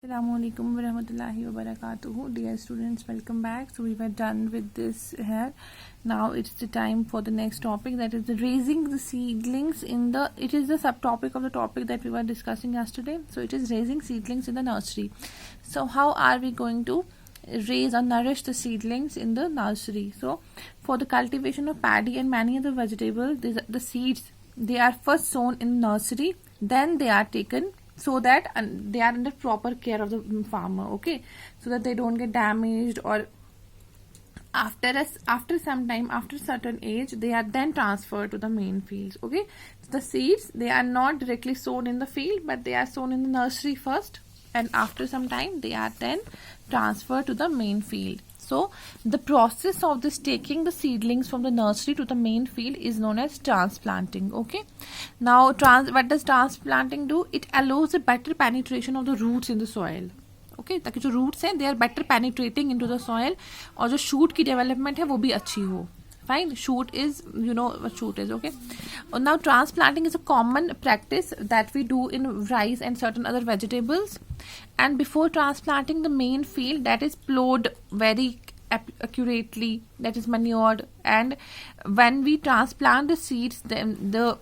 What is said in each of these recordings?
Assalamualaikum warahmatullahi wabarakatuh. Dear students, welcome back. So we were done with this here. Now it's the time for the next topic, that is the raising the seedlings in the, it is the subtopic of the topic that we were discussing yesterday. So it is raising seedlings in the nursery. So how are we going to raise or nourish the seedlings in the nursery? So for the cultivation of paddy and many other vegetables, the seeds, they are first sown in nursery, then they are taken so that they are under proper care of the farmer, okay, so that they don't get damaged, or after some time, after certain age, they are then transferred to the main fields, okay. So the seeds, they are not directly sown in the field, but they are sown in the nursery first, and after some time they are then transferred to the main field. So the process of this taking the seedlings from the nursery to the main field is known as transplanting, okay. Now what does transplanting do? It allows a better penetration of the roots in the soil, okay, ताकि जो roots हैं they are better penetrating into the soil, और जो shoot की development है वो भी अच्छी हो. Fine, shoot is, you know what shoot is, okay. Now transplanting is a common practice that we do in rice and certain other vegetables, and before transplanting the main field, that is plowed very accurately, that is manured, and when we transplant the seeds, then the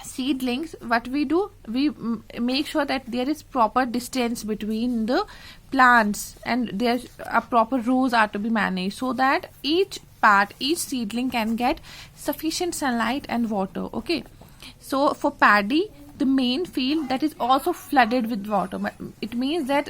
seedlings, what we do, we make sure that there is proper distance between the plants, and there a proper rows are to be managed, so that each seedling can get sufficient sunlight and water, okay. So for paddy, the main field, that is also flooded with water. It means that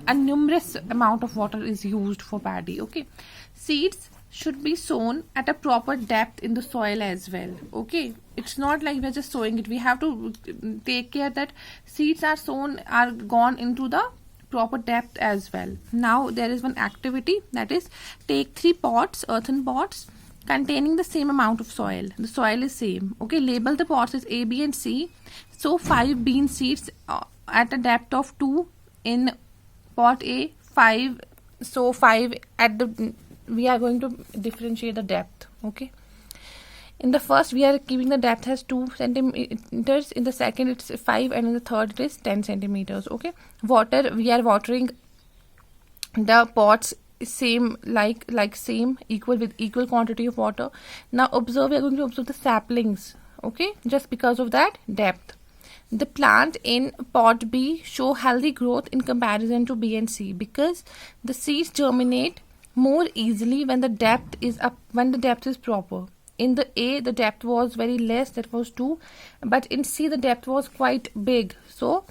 a numerous amount of water is used for paddy, okay. Seeds should be sown at a proper depth in the soil as well, okay. It's not like we're just sowing it. We have to take care that seeds are gone into the proper depth as well. Now there is one activity, that is take 3 pots, earthen pots, containing the same amount of soil. The soil is same, okay. Label the pots as A, B and C. So 5 bean seeds at a depth of 2 in pot A, 5, so 5 at the, we are going to differentiate the depth, okay. In the first, we are keeping the depth as 2 centimeters. In the second, it's 5, and in the third, it is 10 centimeters. Okay. Water, we are watering the pots same, same, equal, with equal quantity of water. Now observe, we are going to observe the saplings. Okay, just because of that depth. The plant in pot B show healthy growth in comparison to B and C, because the seeds germinate more easily when the depth is up, when the depth is proper. In the A, the depth was very less, that was 2, but in C, the depth was quite big. So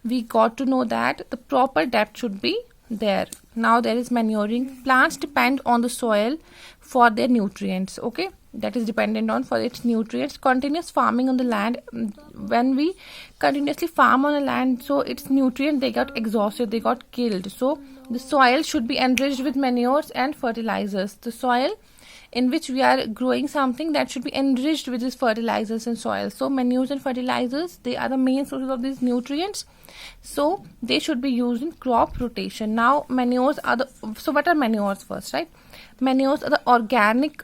we got to know that the proper depth should be there. Now there is manuring. Plants depend on the soil for their nutrients, okay. That is dependent on for its nutrients. Continuous farming on the land, when we continuously farm on a land, so its nutrients, they got exhausted, they got killed. So the soil should be enriched with manures and fertilizers. The soil in which we are growing something, that should be enriched with these fertilizers and soil. So manures and fertilizers, they are the main sources of these nutrients, so they should be used in crop rotation. Now manures are the, so what are manures first, right? Manures are the organic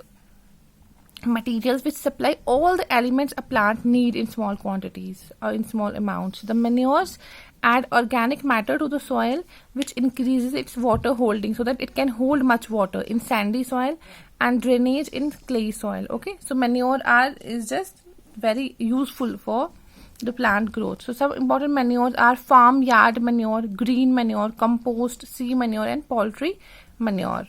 materials which supply all the elements a plant need in small quantities or in small amounts. The manures add organic matter to the soil, which increases its water holding, so that it can hold much water in sandy soil and drainage in clay soil, okay. So manure is just very useful for the plant growth. So some important manures are farmyard manure, green manure, compost, sea manure and poultry manure.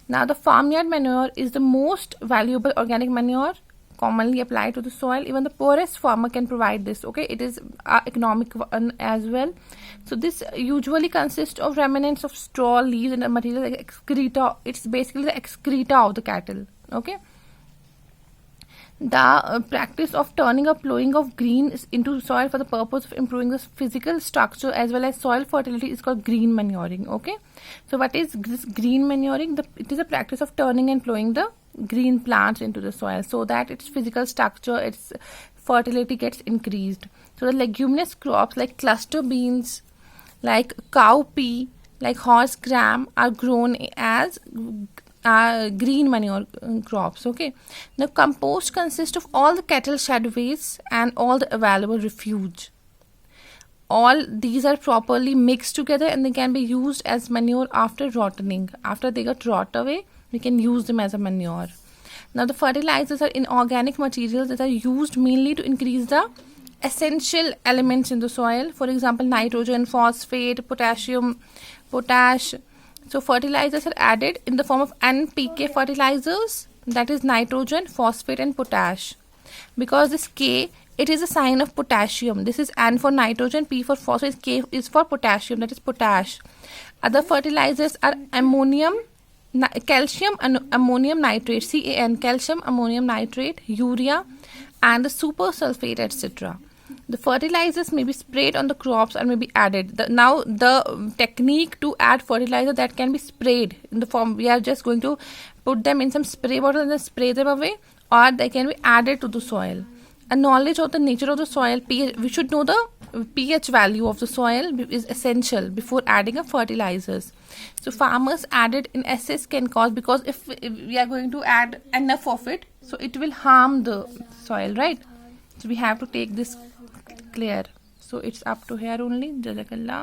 Now the farmyard manure is the most valuable organic manure commonly applied to the soil. Even the poorest farmer can provide this, okay. It is economic as well. So this usually consists of remnants of straw, leaves and material like excreta. It's basically the excreta of the cattle, okay. The practice of turning or plowing of green into soil for the purpose of improving the physical structure as well as soil fertility is called green manuring, okay. So what is this green manuring? It is a practice of turning and plowing the green plants into the soil, so that its physical structure, its fertility gets increased. So the leguminous crops like cluster beans, like cowpea, like horse gram are grown as green manure crops, okay. Now compost consists of all the cattle shed waste and all the available refuse. all these are properly mixed together and they can be used as manure after rotting. After they got rot away, we can use them as a manure. Now the fertilizers are inorganic materials that are used mainly to increase the essential elements in the soil. For example, nitrogen, phosphate, potassium, potash. So fertilizers are added in the form of NPK fertilizers, that is nitrogen, phosphate and potash. Because this K, it is a sign of potassium. This is N for nitrogen, P for phosphate, K is for potassium, that is potash. Other fertilizers are ammonium, calcium and ammonium nitrate, CAN, calcium ammonium nitrate, urea and the super sulfate, etc. The fertilizers may be sprayed on the crops or may be added. Now the technique to add fertilizer, that can be sprayed in the form, we are just going to put them in some spray bottle and then spray them away, or they can be added to the soil. A knowledge of the nature of the soil, pH, we should know the pH value of the soil is essential before adding a fertilizers. So farmers added in excess can cause, because if we are going to add enough of it, so it will harm the soil, right? So we have to take this clear. So it's up to here only. Jazakallah.